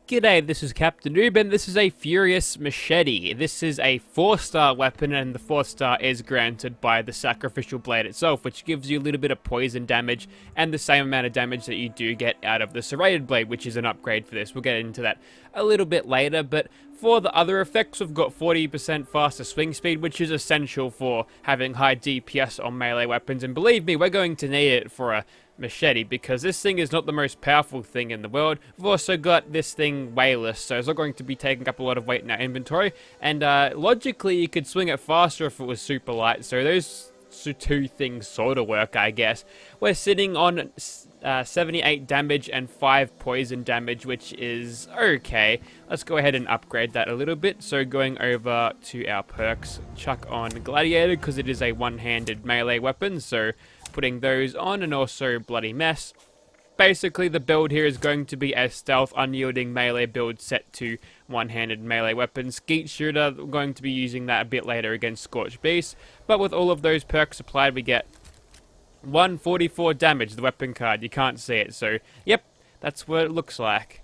G'day, this is Captainoob, and this is a Furious Machete. This is a 4-star weapon, and the 4th star is granted by the Sacrificial Blade itself, which gives you a little bit of poison damage, and the same amount of damage that you do get out of the Serrated Blade, which is an upgrade for this. We'll get into that a little bit later, but for the other effects, we've got 40% faster swing speed, which is essential for having high DPS on melee weapons, and believe me, we're going to need it for a machete, because this thing is not the most powerful thing in the world. We've also got this thing weightless, so it's not going to be taking up a lot of weight in our inventory, and logically you could swing it faster if it was super light, so those two things sort of work, I guess. We're sitting on 78 damage and 5 poison damage, which is okay. Let's go ahead and upgrade that a little bit. So going over to our perks, chuck on Gladiator, because it is a one-handed melee weapon, so putting those on, and also Bloody Mess. Basically, the build here is going to be a stealth, unyielding melee build set to one-handed melee weapons. Skeet Shooter, we're going to be using that a bit later against Scorched Beast. But with all of those perks applied, we get 144 damage, the weapon card. You can't see it, so yep, that's what it looks like.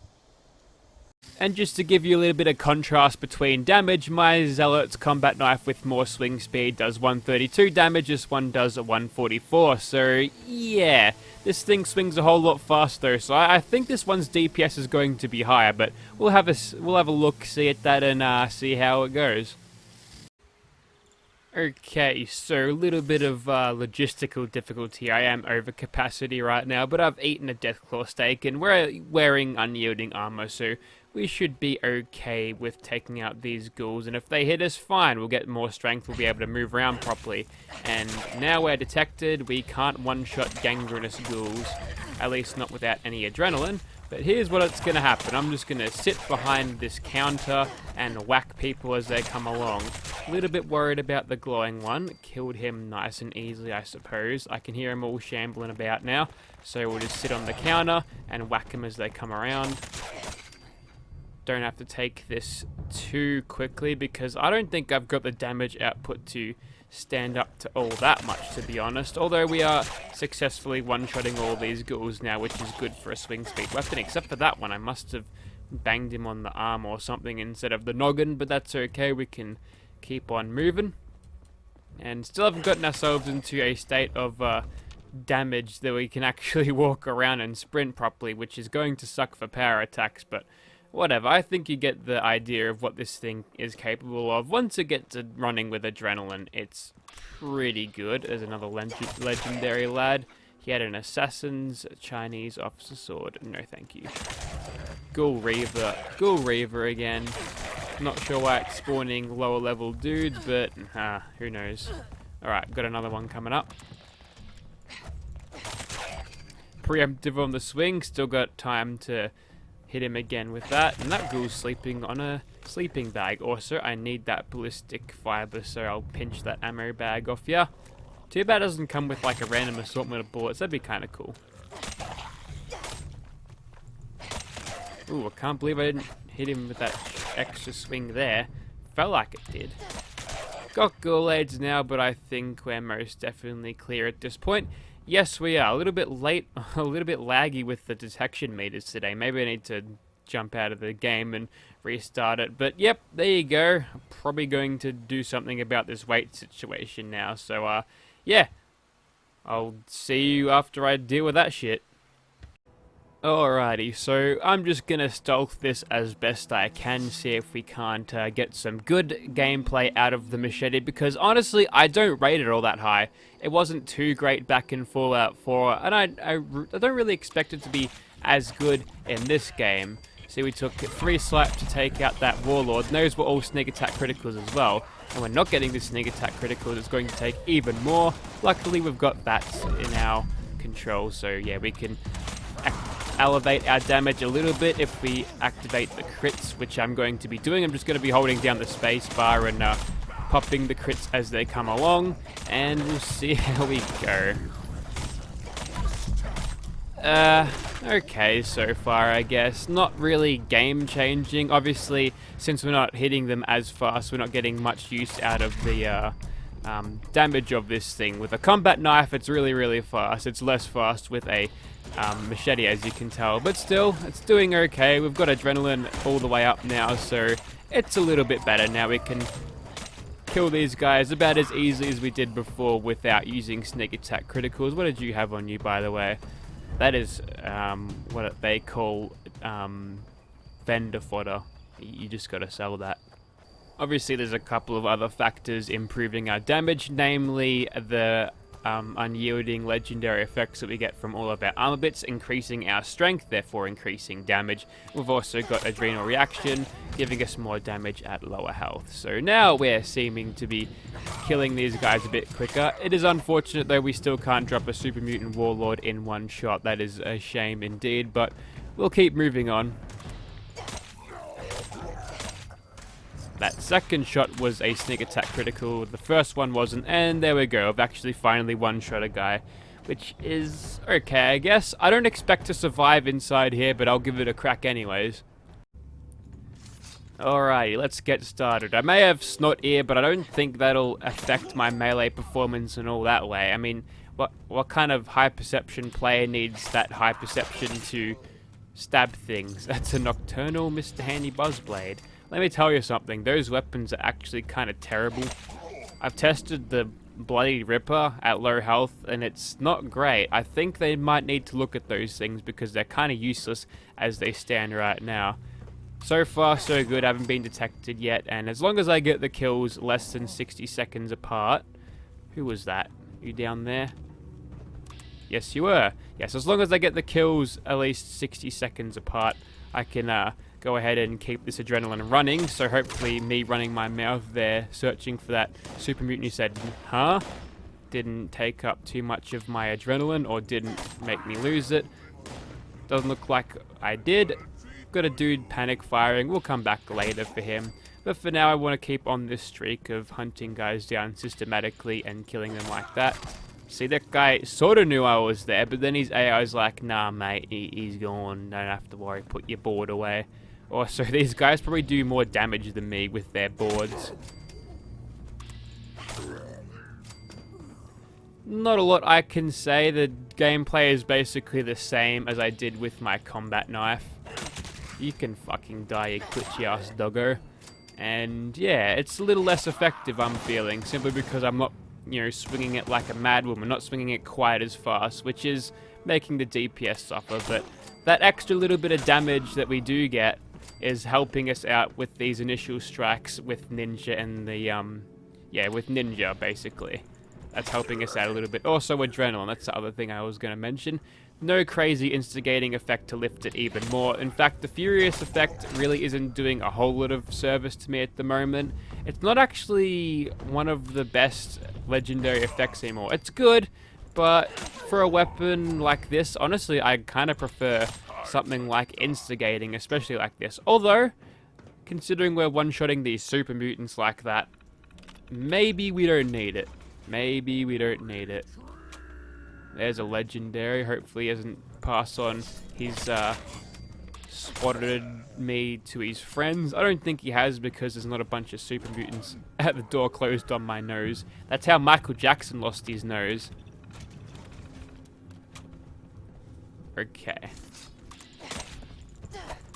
And just to give you a little bit of contrast between damage, my Zealot's combat knife with more swing speed does 132 damage, this one does 144, so yeah, this thing swings a whole lot faster, so I think this one's DPS is going to be higher, but we'll have a look, see at that, and see how it goes. Okay, so a little bit of logistical difficulty. I am over capacity right now, but I've eaten a Deathclaw steak, and we're wearing unyielding armor, so we should be okay with taking out these ghouls, and if they hit us, fine, we'll get more strength, we'll be able to move around properly. And now we're detected, we can't one-shot gangrenous ghouls, at least not without any adrenaline. But here's what's going to happen. I'm just going to sit behind this counter and whack people as they come along. A little bit worried about the glowing one. Killed him nice and easily, I suppose. I can hear him all shambling about now. So we'll just sit on the counter and whack them as they come around. Don't have to take this too quickly, because I don't think I've got the damage output to stand up to all that much, to be honest, although we are successfully one-shotting all these ghouls now, which is good for a swing speed weapon, except for that one. I must have banged him on the arm or something instead of the noggin, but that's okay, we can keep on moving. And still haven't gotten ourselves into a state of damage that we can actually walk around and sprint properly, which is going to suck for power attacks, but whatever, I think you get the idea of what this thing is capable of. Once it gets running with adrenaline, it's pretty good. There's another legendary lad. He had an assassin's Chinese officer sword. No, thank you. Ghoul Reaver again. Not sure why it's spawning lower level dudes, but who knows. Alright, got another one coming up. Preemptive on the swing, still got time to hit him again with that, and that ghoul's sleeping on a sleeping bag. Also, I need that ballistic fiber, so I'll pinch that ammo bag off ya. Too bad it doesn't come with like a random assortment of bullets, that'd be kind of cool. Ooh, I can't believe I didn't hit him with that extra swing there. Felt like it did. Got ghoul aids now, but I think we're most definitely clear at this point. Yes, we are. A little bit late, a little bit laggy with the detection meters today. Maybe I need to jump out of the game and restart it. But yep, there you go. I'm probably going to do something about this weight situation now. So, yeah. I'll see you after I deal with that shit. Alrighty, so I'm just gonna stealth this as best I can, see if we can't get some good gameplay out of the machete, because honestly, I don't rate it all that high. It wasn't too great back in Fallout 4, and I don't really expect it to be as good in this game. See, we took 3 slaps to take out that Warlord, and those were all sneak attack criticals as well. And we're not getting the sneak attack criticals, it's going to take even more. Luckily, we've got that in our control, so yeah, we can elevate our damage a little bit if we activate the crits, which I'm going to be doing. I'm just going to be holding down the space bar and popping the crits as they come along, and we'll see how we go. Okay, so far I guess. Not really game changing. Obviously, since we're not hitting them as fast, we're not getting much use out of the damage of this thing. With a combat knife, it's really fast. It's less fast with a machete, as you can tell, but still, it's doing okay. We've got adrenaline all the way up now, so it's a little bit better. Now we can kill these guys about as easily as we did before without using sneak attack criticals. What did you have on you, by the way? That is what they call vendor fodder. You just gotta sell that. Obviously, there's a couple of other factors improving our damage, namely the unyielding legendary effects that we get from all of our armor bits, increasing our strength, therefore increasing damage. We've also got adrenal reaction, giving us more damage at lower health. So now we're seeming to be killing these guys a bit quicker. It is unfortunate, though, we still can't drop a super mutant warlord in one shot. That is a shame indeed, but we'll keep moving on. That second shot was a sneak attack critical, the first one wasn't, and there we go. I've actually finally one-shot a guy, which is okay, I guess. I don't expect to survive inside here, but I'll give it a crack anyways. Alrighty, let's get started. I may have snot ear, but I don't think that'll affect my melee performance and all that way. I mean, what kind of high perception player needs that high perception to stab things? That's a nocturnal Mr. Handy Buzzblade. Let me tell you something, those weapons are actually kind of terrible. I've tested the Bloody Ripper at low health, and it's not great. I think they might need to look at those things because they're kind of useless as they stand right now. So far, so good, haven't been detected yet, and as long as I get the kills less than 60 seconds apart... Who was that? You down there? Yes, you were. Yes, as long as I get the kills at least 60 seconds apart, I can go ahead and keep this adrenaline running. So hopefully me running my mouth there, searching for that super mutant who said, huh? Didn't take up too much of my adrenaline or didn't make me lose it. Doesn't look like I did. Got a dude panic firing. We'll come back later for him. But for now, I want to keep on this streak of hunting guys down systematically and killing them like that. See, that guy sort of knew I was there, but then his AI was like, nah, mate, he's gone. Don't have to worry. Put your board away. Also, these guys probably do more damage than me with their boards. Not a lot I can say. The gameplay is basically the same as I did with my combat knife. You can fucking die, you glitchy ass doggo. And yeah, it's a little less effective, I'm feeling, simply because I'm not, you know, swinging it like a mad woman, not swinging it quite as fast, which is making the DPS suffer. But that extra little bit of damage that we do get is helping us out with these initial strikes with Ninja and the, with Ninja, basically. That's helping us out a little bit. Also, adrenaline, that's the other thing I was going to mention. No crazy instigating effect to lift it even more. In fact, the Furious effect really isn't doing a whole lot of service to me at the moment. It's not actually one of the best legendary effects anymore. It's good, but for a weapon like this, honestly, I kind of prefer something like instigating, especially like this. Although, considering we're one-shotting these super mutants like that, maybe we don't need it. Maybe we don't need it. There's a legendary. Hopefully he hasn't passed on his spotted me to his friends. I don't think he has, because there's not a bunch of super mutants at the door closed on my nose. That's how Michael Jackson lost his nose. Okay.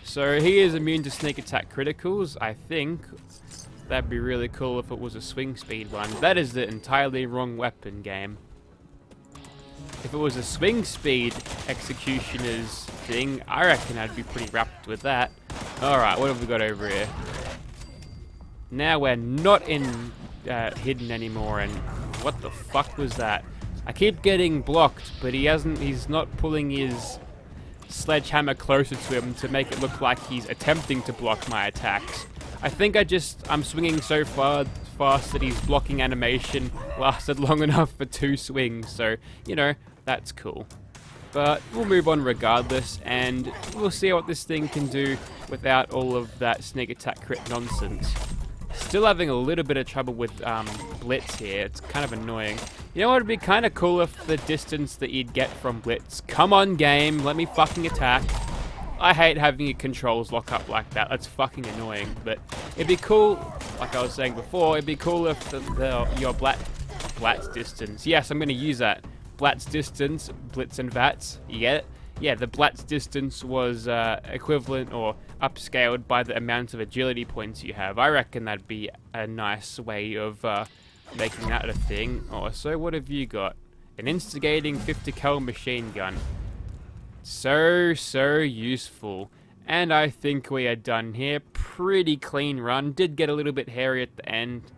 So he is immune to sneak attack criticals, I think. That'd be really cool if it was a swing speed one. That is the entirely wrong weapon, game. If it was a swing speed executioner's thing, I reckon I'd be pretty wrapped with that. Alright, what have we got over here? Now we're not in hidden anymore, and what the fuck was that? I keep getting blocked, but he's not pulling his sledgehammer closer to him to make it look like he's attempting to block my attacks. I think I'm swinging so fast that his blocking animation lasted long enough for 2 swings, so, you know, that's cool. But we'll move on regardless, and we'll see what this thing can do without all of that sneak attack crit nonsense. Still having a little bit of trouble with Blitz here. It's kind of annoying. You know what would be kind of cool if the distance that you'd get from Blitz... Come on, game, let me fucking attack. I hate having your controls lock up like that. That's fucking annoying. But it'd be cool, like I was saying before, it'd be cool if your Blatz distance. Yes, I'm going to use that. Blatz distance, Blitz and Vats. You get it? Yeah, the Blatz distance was equivalent or upscaled by the amount of agility points you have. I reckon that'd be a nice way of making that a thing. Also, what have you got? An instigating 50 cal machine gun. So useful. And I think we are done here. Pretty clean run. Did get a little bit hairy at the end.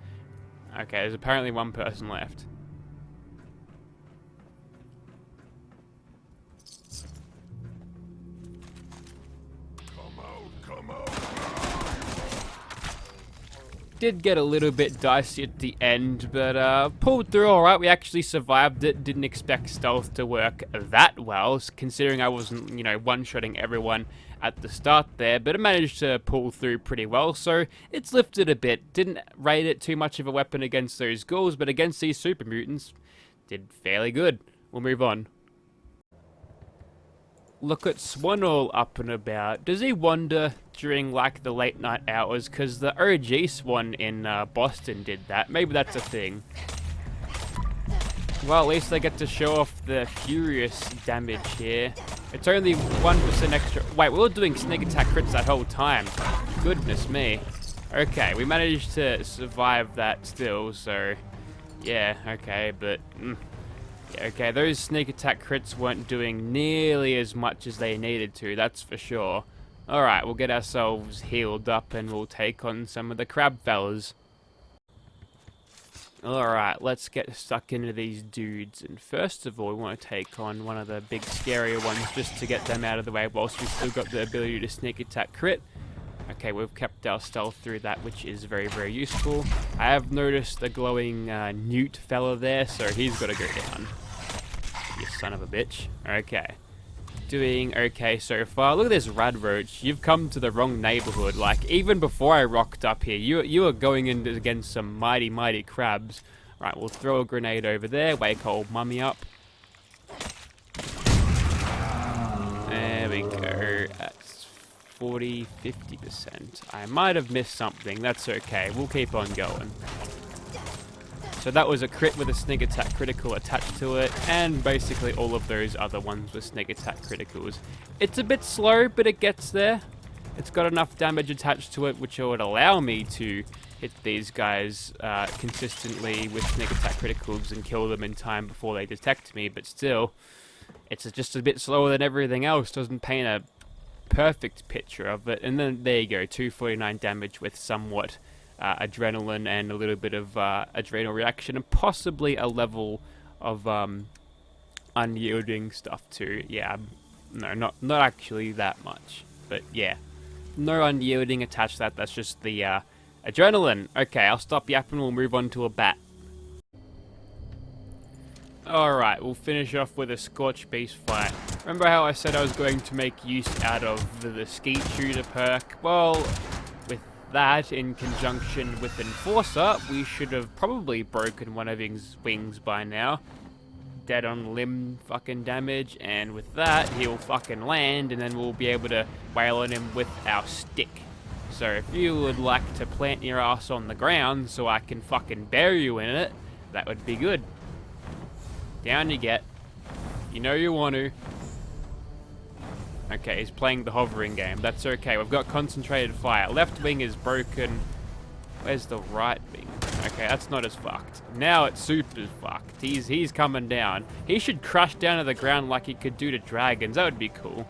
Okay, there's apparently one person left. Come out. Did get a little bit dicey at the end, but pulled through alright. We actually survived it. Didn't expect stealth to work that well, considering I wasn't, one-shotting everyone at the start there, but it managed to pull through pretty well, so it's lifted a bit. Didn't rate it too much of a weapon against those ghouls, but against these super mutants, did fairly good. We'll move on. Look at Swan all up and about. Does he wander during like the late night hours? Because the OG Swan in Boston did that. Maybe that's a thing. Well, at least I get to show off the furious damage here. It's only 1% extra. Wait, we were doing sneak attack crits that whole time. Goodness me. Okay, we managed to survive that still, so yeah, okay, but yeah, okay, those sneak attack crits weren't doing nearly as much as they needed to, that's for sure. Alright, we'll get ourselves healed up and we'll take on some of the crab fellas. Alright, let's get stuck into these dudes, and first of all we want to take on one of the big scarier ones just to get them out of the way whilst we've still got the ability to sneak attack crit. Okay, we've kept our stealth through that, which is very useful. I have noticed the glowing newt fella there, so he's got to go down. You son of a bitch. Okay. Doing okay so far. Look at this rad roach. You've come to the wrong neighborhood. Like, even before I rocked up here, you are going in against some mighty crabs. Right, we'll throw a grenade over there. Wake old mummy up. There we go. That's 40-50%. I might have missed something. That's okay. We'll keep on going. So that was a crit with a sneak attack critical attached to it, and basically all of those other ones were sneak attack criticals. It's a bit slow, but it gets there. It's got enough damage attached to it, which would allow me to hit these guys consistently with sneak attack criticals and kill them in time before they detect me, but still, it's just a bit slower than everything else. Doesn't paint a perfect picture of it. And then there you go, 249 damage with somewhat adrenaline and a little bit of adrenal reaction, and possibly a level of unyielding stuff too. Yeah, no, not actually that much, but yeah, no unyielding attached to that. That's just the adrenaline. Okay, I'll stop yapping. We'll move on to a bat. Alright, we'll finish off with a Scorch Beast fight. Remember how I said I was going to make use out of the Skeet Shooter perk? Well, with that in conjunction with Enforcer, we should have probably broken one of his wings by now. Dead on limb fucking damage, and with that, he'll fucking land, and then we'll be able to wail on him with our stick. So if you would like to plant your ass on the ground so I can fucking bury you in it, that would be good. Down you get. You know you want to. Okay, he's playing the hovering game. That's okay. We've got concentrated fire. Left wing is broken. Where's the right wing? Okay, that's not as fucked. Now it's super fucked. He's coming down. He should crush down to the ground like he could do to dragons. That would be cool.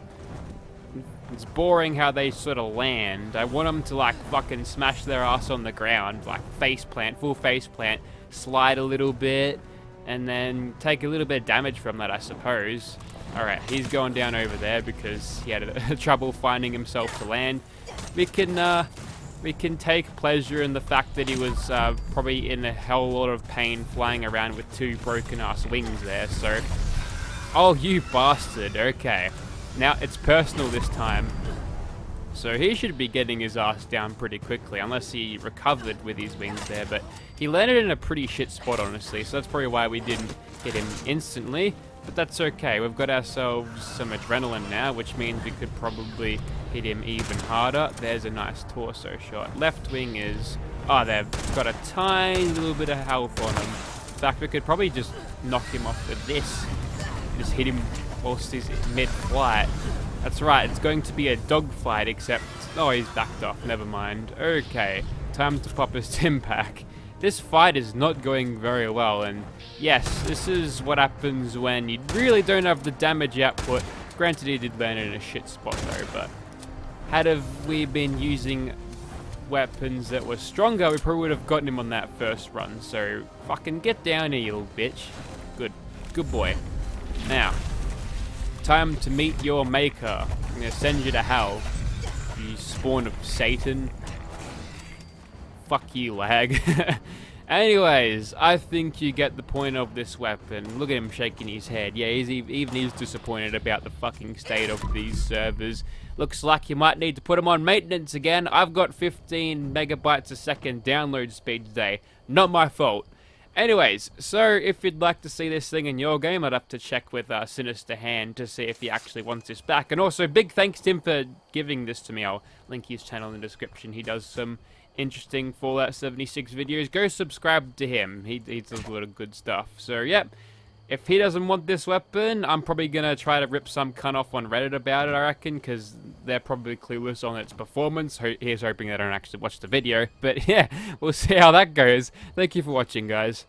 It's boring how they sort of land. I want them to like fucking smash their ass on the ground. Like face plant, full face plant. Slide a little bit. And then take a little bit of damage from that, I suppose. Alright, he's going down over there because he had trouble finding himself to land. We can take pleasure in the fact that he was probably in a hell lot of pain flying around with two broken ass wings there, so... Oh, you bastard, okay. Now, it's personal this time. So he should be getting his ass down pretty quickly, unless he recovered with his wings there, but he landed in a pretty shit spot, honestly, so that's probably why we didn't get him instantly. But that's okay, we've got ourselves some adrenaline now, which means we could probably hit him even harder. There's a nice torso shot. Left wing is... oh, they've got a tiny little bit of health on him. In fact, we could probably just knock him off with this. Just hit him whilst he's mid-flight. That's right, it's going to be a dogfight, except... oh, he's backed off, never mind. Okay, time to pop his Tim pack. This fight is not going very well, and yes, this is what happens when you really don't have the damage output. Granted, he did land in a shit spot though, but had we been using weapons that were stronger, we probably would have gotten him on that first run. So fucking get down here, you little bitch. Good boy. Now, time to meet your maker. I'm gonna send you to hell, you spawn of Satan. Fuck you, lag. Anyways, I think you get the point of this weapon. Look at him shaking his head. Yeah, he's disappointed about the fucking state of these servers. Looks like you might need to put them on maintenance again. I've got 15 megabytes a second download speed today. Not my fault. Anyways, so if you'd like to see this thing in your game, I'd have to check with Sinister Hand to see if he actually wants this back. And also, big thanks to him for giving this to me. I'll link his channel in the description. He does some interesting Fallout 76 videos. Go subscribe to him. He does a lot of good stuff. So, yep. If he doesn't want this weapon, I'm probably going to try to rip some cunt off on Reddit about it, I reckon, because they're probably clueless on its performance. Here's hoping they don't actually watch the video. But, yeah, we'll see how that goes. Thank you for watching, guys.